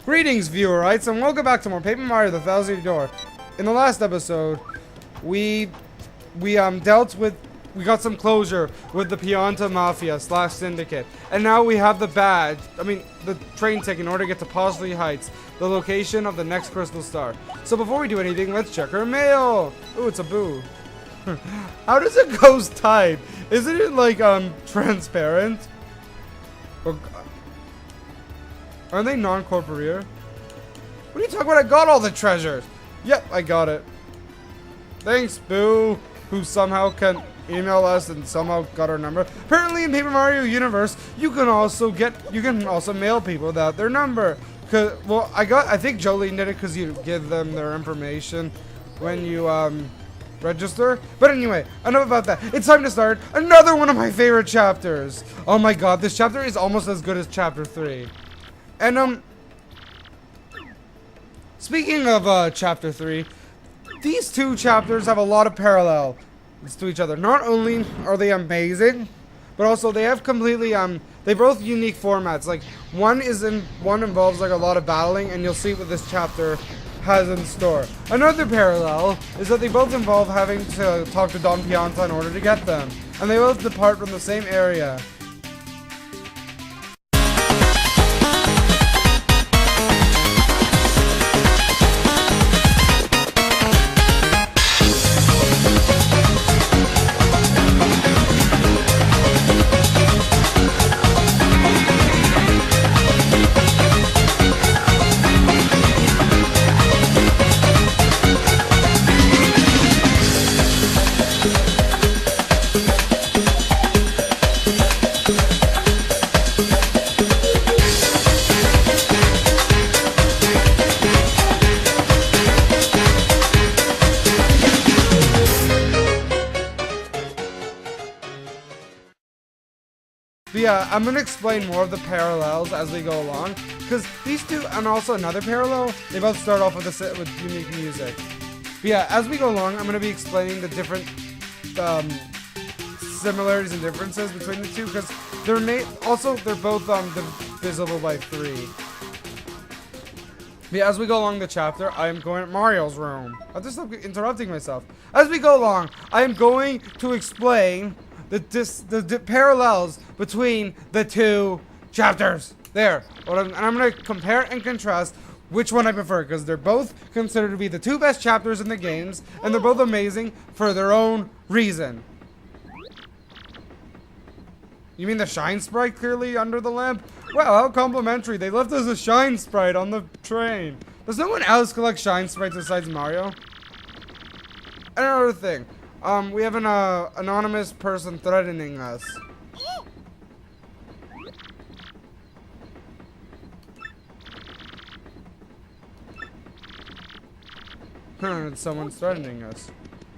Greetings, viewerites, and welcome back to more Paper Mario: The Thousand Year Door. In the last episode, we got some closure with the Pianta Mafia / Syndicate, and now we have the badge. The train ticket in order to get to Posley Heights, the location of the next Crystal Star. So before we do anything, let's check our mail. Ooh, it's a boo. How does a ghost type? Isn't it like transparent? Or, aren't they non-corporeal? What are you talking about? I got all the treasures. Yep, I got it. Thanks, Boo, who somehow can email us and somehow got our number. Apparently, in Paper Mario Universe, you can also mail people without their number. I think Jolene did it because you give them their information when you register. But anyway, enough about that. It's time to start another one of my favorite chapters. Oh my god, this chapter is almost as good as chapter 3. And speaking of chapter 3, these two chapters have a lot of parallels to each other. Not only are they amazing, but also they have completely they both unique formats. Like one involves like a lot of battling, and you'll see what this chapter has in store. Another parallel is that they both involve having to talk to Don Pianta in order to get them, and they both depart from the same area. But yeah, I'm going to explain more of the parallels as we go along, because these two, and also another parallel, they both start off with unique music. But yeah, as we go along, I'm going to be explaining the different similarities and differences between the two, because they're both divisible by 3. But yeah, as we go along the chapter, I am going at Mario's room. I'll just stop interrupting myself. As we go along, I am going to explain the parallels between the two chapters. There. And I'm going to compare and contrast which one I prefer, because they're both considered to be the two best chapters in the games, and they're both amazing for their own reason. You mean the Shine Sprite clearly under the lamp? Well, how complimentary. They left us a Shine Sprite on the train. Does no one else collect Shine Sprites besides Mario? Another thing. We have an anonymous person threatening us. Someone's threatening us.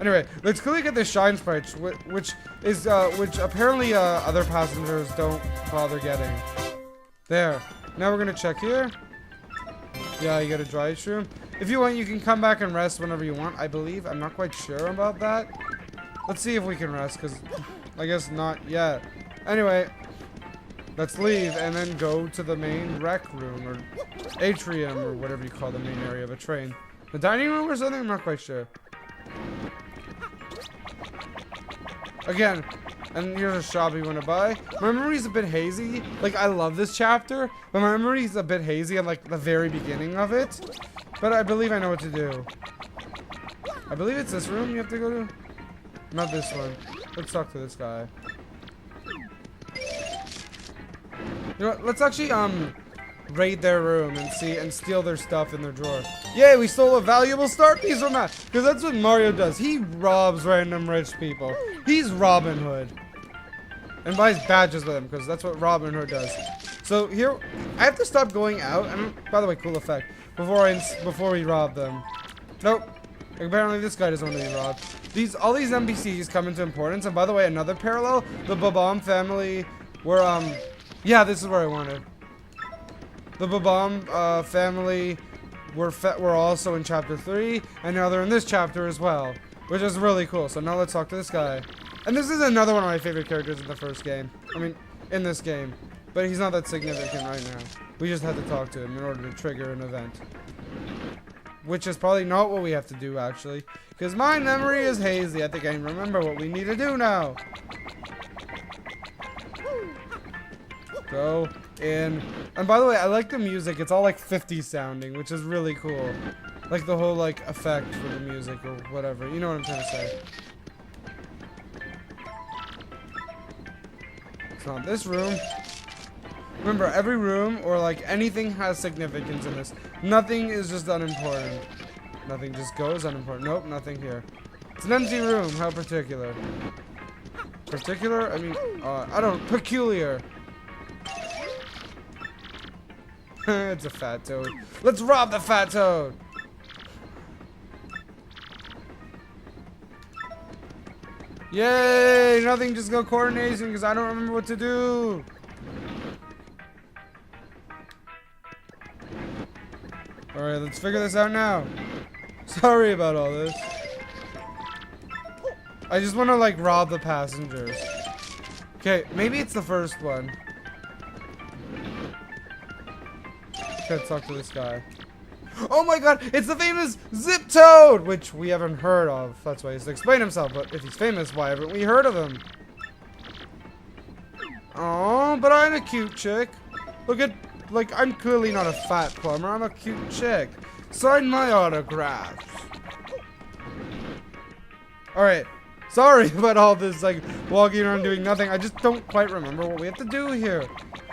Anyway, let's quickly get the Shine Sprites, which apparently other passengers don't bother getting. There. Now we're gonna check here. Yeah, you get a dry shroom. If you want, you can come back and rest whenever you want, I believe. I'm not quite sure about that. Let's see if we can rest, because I guess not yet. Anyway, let's leave and then go to the main rec room, or atrium, or whatever you call the main area of a train. The dining room or something? I'm not quite sure. Again, and here's a shop you want to buy. My memory's a bit hazy. Like, I love this chapter, but my memory's a bit hazy at, like, the very beginning of it. But I believe I know what to do. I believe it's this room you have to go to. Not this one. Let's talk to this guy. You know what? Let's actually, raid their room and steal their stuff in their drawer. Yay, we stole a valuable star piece from that! Because that's what Mario does. He robs random rich people. He's Robin Hood. And buys badges with him, because that's what Robin Hood does. So here, I have to stop going out. And by the way, cool effect. Before we rob them. Nope. Apparently this guy doesn't want to be robbed. All these NPCs come into importance. And by the way, another parallel, the Bob-omb family were, yeah, this is where I wanted. The Bob-omb family were also in chapter 3, and now they're in this chapter as well, which is really cool. So now let's talk to this guy. And this is another one of my favorite characters in the first game. I mean, in this game. But he's not that significant right now. We just had to talk to him in order to trigger an event. Which is probably not what we have to do, actually. Because my memory is hazy. I think I remember what we need to do now. Go in. And by the way, I like the music. It's all like 50s sounding, which is really cool. Like the whole like effect for the music or whatever. You know what I'm trying to say. It's not this room. Remember, every room or like anything has significance in this. Nothing is just unimportant. Nothing just goes unimportant. Nope, nothing here. It's an empty room. How particular? Particular? I mean, I don't. Peculiar. It's a fat toad. Let's rob the fat toad. Yay! Nothing, just go coordination because I don't remember what to do. Alright, let's figure this out now. Sorry about all this. I just want to like rob the passengers. Okay, maybe it's the first one. Let's talk to this guy. Oh my god, it's the famous Zip Toad! Which we haven't heard of. That's why he's to explain himself. But if he's famous, why haven't we heard of him? Oh, but I'm a cute chick. Look at, like, I'm clearly not a fat plumber. I'm a cute chick. Sign my autographs. Alright. Sorry about all this, like, walking around doing nothing. I just don't quite remember what we have to do here.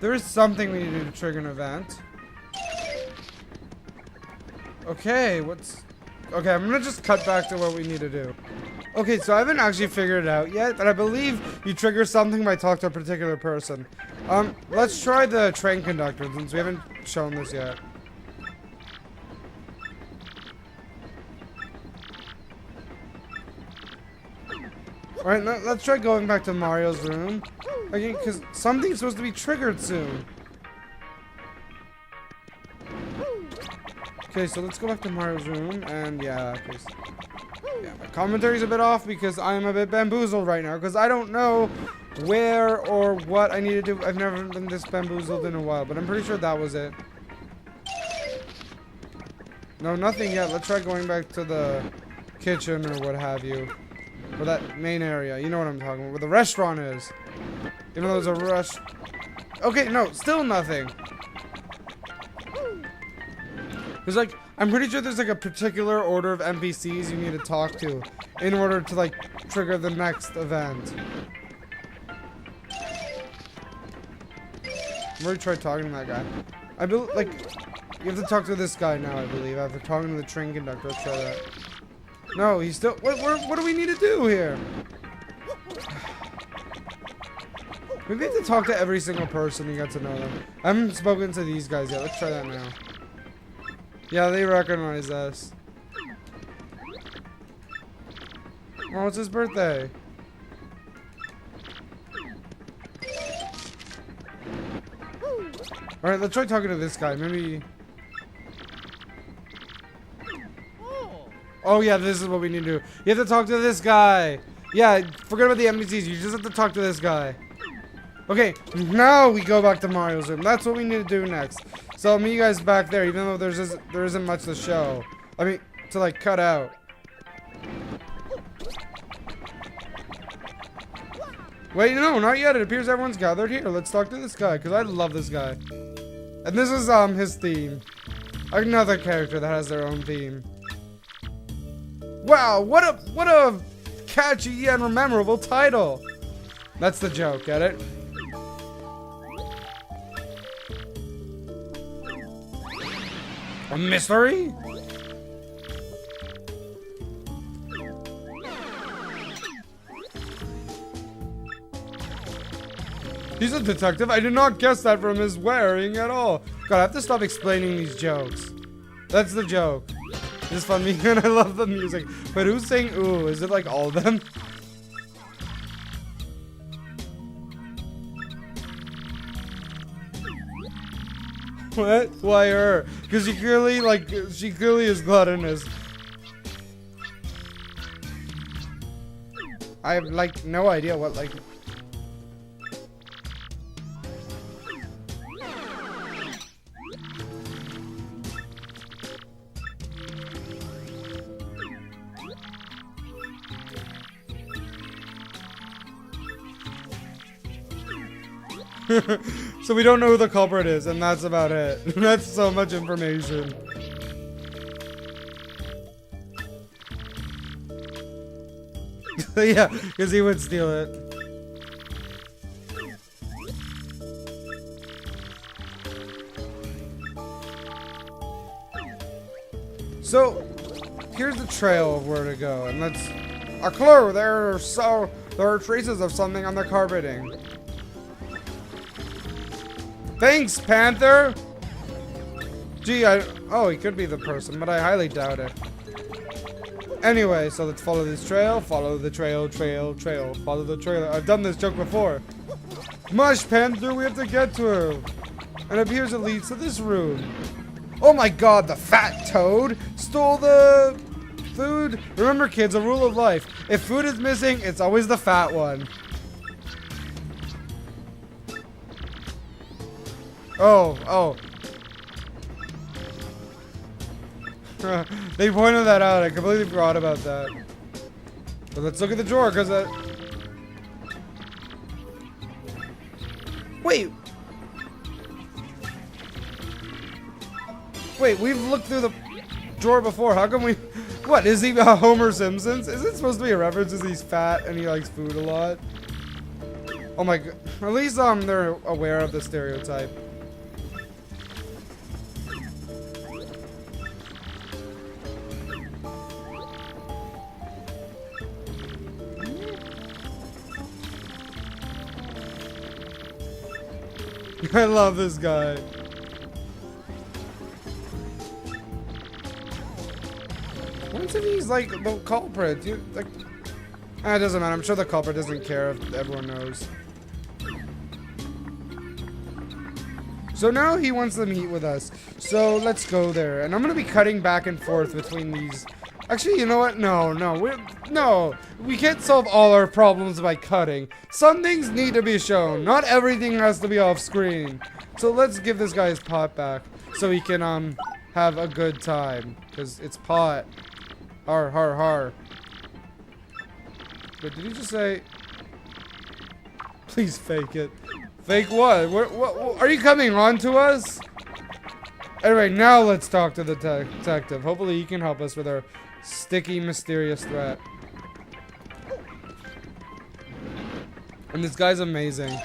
There is something we need to do to trigger an event. Okay, okay, I'm gonna just cut back to what we need to do. Okay, so I haven't actually figured it out yet, but I believe you trigger something by talking to a particular person. Let's try the train conductor, since we haven't shown this yet. Alright, let's try going back to Mario's room. Okay, because something's supposed to be triggered soon. Okay, so let's go back to Mario's room, and yeah, my commentary's a bit off because I'm a bit bamboozled right now, because I don't know where or what I need to do. I've never been this bamboozled in a while, but I'm pretty sure that was it. No, nothing yet. Let's try going back to the kitchen or what have you. Or that main area. You know what I'm talking about, where the restaurant is. Even though there's a rush. Okay, no, still nothing. There's like, I'm pretty sure there's like a particular order of NPCs you need to talk to in order to like trigger the next event. I've already tried talking to that guy. I believe, like, you have to talk to this guy now, I believe, after talking to the train conductor. Let's try that. No, he's still, what do we need to do here? Maybe we have to talk to every single person and get to know them. I haven't spoken to these guys yet. Let's try that now. Yeah, they recognize us. Oh, it's his birthday. Alright, let's try talking to this guy. Maybe... Oh yeah, this is what we need to do. You have to talk to this guy. Yeah, forget about the NPCs. You just have to talk to this guy. Okay, now we go back to Mario's room. That's what we need to do next. So I'll meet you guys back there, even though there isn't much to show. I mean, to like cut out. Wait, no, not yet. It appears everyone's gathered here. Let's talk to this guy, because I love this guy. And this is his theme. Another character that has their own theme. Wow, what a catchy and memorable title. That's the joke, get it? A mystery? He's a detective. I did not guess that from his wearing at all. God, I have to stop explaining these jokes. That's the joke. It's funny and I love the music. But who's saying ooh? Is it like all of them? What? Why her? Because she clearly is gluttonous. I have like no idea what like. So we don't know who the culprit is, and that's about it. That's so much information. Yeah, because he would steal it. So, here's the trail of where to go, and let's... A clue! There are traces of something on the carpeting. Thanks, Panther! Gee, oh, he could be the person, but I highly doubt it. Anyway, so let's follow this trail. Follow the trail. Follow the trail. I've done this joke before. Mush, Panther, we have to get to her. And it appears it leads to this room. Oh my god, the fat toad stole the food. Remember, kids, a rule of life. If food is missing, it's always the fat one. Oh. They pointed that out. I completely forgot about that. But let's look at the drawer, because Wait, we've looked through the drawer before. How come we... What, is he Homer Simpson's? Is it supposed to be a reference as he's fat and he likes food a lot? Oh my god. At least they're aware of the stereotype. I love this guy. What if he's like the culprit? It doesn't matter. I'm sure the culprit doesn't care if everyone knows. So now he wants to meet with us. So let's go there. And I'm gonna be cutting back and forth between these. Actually, you know what? No. We can't solve all our problems by cutting. Some things need to be shown. Not everything has to be off screen. So let's give this guy his pot back so he can have a good time. Because it's pot. Har har har. Wait, did he just say? Please fake it. Fake what? What? Are you coming on to us? Anyway, now let's talk to the detective. Hopefully he can help us with our sticky, mysterious threat. And this guy's amazing.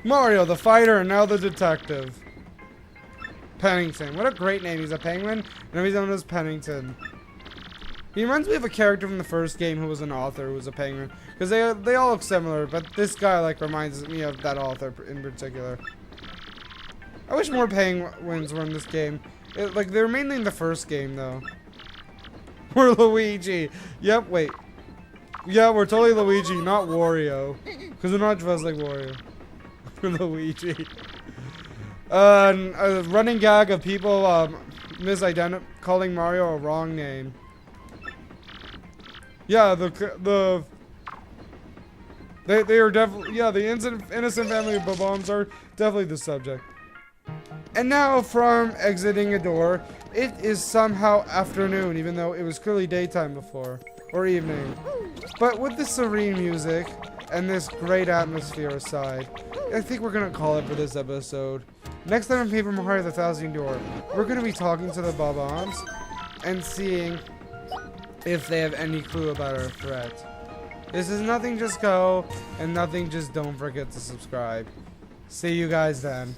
Mario, the fighter, and now the detective. Pennington. What a great name. He's a penguin, and he's known as Pennington. He reminds me of a character from the first game who was an author who was a penguin. Because they all look similar, but this guy, reminds me of that author in particular. I wish more penguins were in this game. They're mainly in the first game, though. We're Luigi. Yep, wait. Yeah, we're totally Luigi, not Wario. Because we're not dressed like Wario. We're Luigi. A running gag of people calling Mario a wrong name. Yeah, they are definitely, yeah, the innocent family of bombs are definitely the subject. And now, from exiting a door, it is somehow afternoon, even though it was clearly daytime before, or evening. But with the serene music and this great atmosphere aside, I think we're gonna call it for this episode. Next time on Paper Mario: The Thousand Door, we're gonna be talking to the Bob-ombs and seeing if they have any clue about our threat. This is Nothing Just Go, and Nothing Just Don't forget to subscribe. See you guys then.